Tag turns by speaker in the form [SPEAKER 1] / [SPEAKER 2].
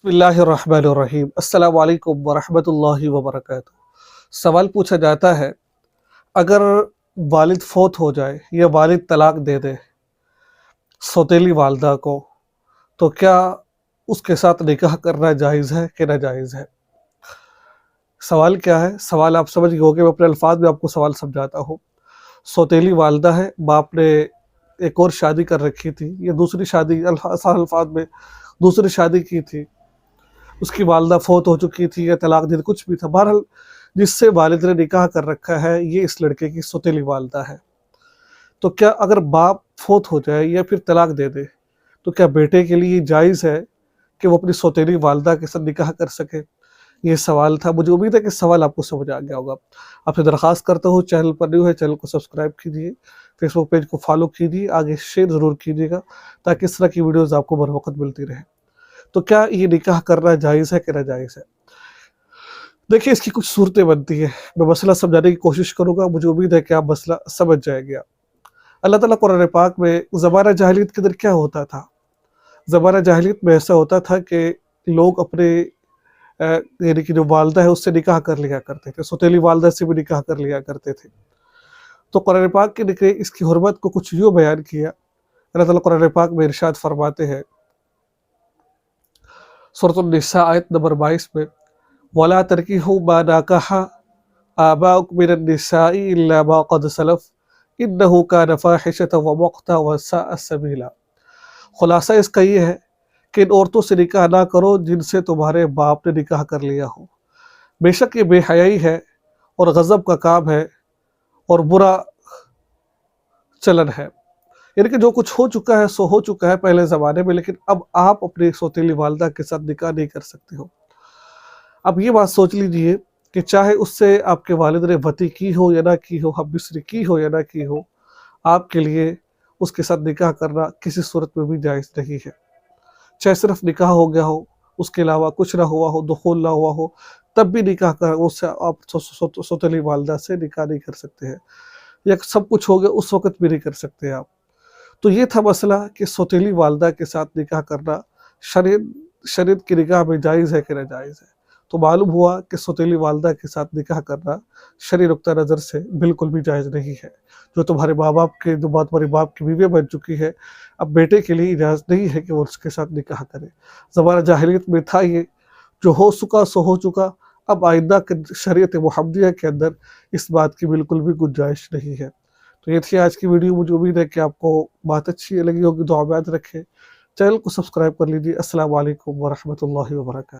[SPEAKER 1] बिस्मिल्लाहिर्रहमानिर्रहीम। अस्सलाम वालेकुम वरहमतुल्लाहि वबरकातुहू। सवाल पूछा जाता है, अगर वालिद फौत हो जाए या वालिद तलाक दे दे सौतेली वालदा को, तो क्या उसके साथ निकाह करना जायज़ है कि नाजायज़ है? सवाल क्या है? सवाल आप समझ गए होंगे, मैं अपने अल्फाज में आपको सवाल समझाता हूँ। सौतेली वालदा है, बाप ने एक और शादी कर रखी थी, या दूसरी शादी आसान अल्फाज में दूसरी शादी की थी, उसकी वालदा फौत हो चुकी थी या तलाक दे दी, कुछ भी था, बहरहाल जिससे वालिद ने निकाह कर रखा है ये इस लड़के की सौतेली वालदा है। तो क्या अगर बाप फौत हो जाए या फिर तलाक दे दे, तो क्या बेटे के लिए जायज़ है कि वो अपनी सौतेली वालदा के साथ निकाह कर सके? ये सवाल था। मुझे उम्मीद है कि सवाल आपको समझ आ गया होगा। आपसे दरख्वास्त करता हूँ, चैनल पर न्यू है चैनल को सब्सक्राइब कीजिए, फेसबुक पेज को फॉलो कीजिए, आगे शेयर ज़रूर कीजिएगा ताकि इस तरह की वीडियोज़ आपको बर वक़्त मिलती रहे। तो क्या ये निकाह करना जायज़ है कि नाजायज़ है? देखिए, इसकी कुछ सूरतें बनती हैं। मैं मसला समझाने की कोशिश करूँगा, मुझे उम्मीद है कि आप मसला समझ जाएँगे। अल्लाह ताला कुरान पाक में ज़माना जाहिलियत के अंदर क्या होता था? ज़माना जाहिलियत में ऐसा होता था कि लोग अपने यानी कि जो वालदा है उससे निकाह कर लिया करते थे, सौतेली वालदा से भी निकाह कर लिया करते थे। तो कुरान पाक के ने इसकी हुर्मत को कुछ यूँ बयान किया। अल्लाह ताला कुरान पाक में इरशाद फरमाते हैं, सूरह निसा आयत नंबर 22 में, वला तरकीहु मा नकाहा आबाउकुम मिनन निसाई इल्ला मा क़द सलफ़ इन्नहु कान फ़ाहिशतन व मक़ता व साअ सबीला। खुलासा इसका ये है कि इन औरतों से निकाह ना करो जिनसे तुम्हारे बाप ने निकाह कर लिया हो। बेशक ये बेहयाई है और गज़ब का काम है और बुरा चलन है। यानी कि जो कुछ हो चुका है सो हो चुका है पहले ज़माने में, लेकिन अब आप अपनी सौतेली वालदा के साथ निकाह नहीं कर सकते हो। अब ये बात सोच लीजिए कि चाहे उससे आपके वालिद ने वती की हो या ना की हो, हमबिसरी की हो या ना की हो, आपके लिए उसके साथ निकाह करना किसी सूरत में भी जायज़ नहीं है। चाहे सिर्फ निकाह हो गया हो, उसके अलावा कुछ ना हुआ हो, दुखूल ना हुआ हो, तब भी निकाह कर उससे आप सौतेली वालदा से निकाह नहीं कर सकते हैं, या सब कुछ हो गया उस वक़्त भी नहीं कर सकते आप। तो ये था मसला कि सौतेली वालदा के साथ निकाह करना शरीयत की निगाह में जायज़ है कि नाजायज़ है। तो मालूम हुआ कि सौतेली वालदा के साथ निकाह करना शरई नुक्ता नज़र से बिल्कुल भी जायज़ नहीं है। जो तुम्हारे माँ-बाप के जो बात तुम्हारे बाप की बीवी बन चुकी है, अब बेटे के लिए इजाज़त नहीं है कि वो उसके साथ निकाह करे। ज़माना जाहिलियत में था ये, जो हो चुका सो हो चुका। अब आइंदा के शरीयत मुहम्मदिया के अंदर इस बात की बिल्कुल भी गुंजाइश नहीं है। तो ये थी आज की वीडियो। मुझे उम्मीद है कि आपको बात अच्छी लगी होगी। दुआ में याद रखें, चैनल को सब्सक्राइब कर लीजिए। अस्सलाम वालेकुम वरहमतुल्लाहि वबरकातुहू।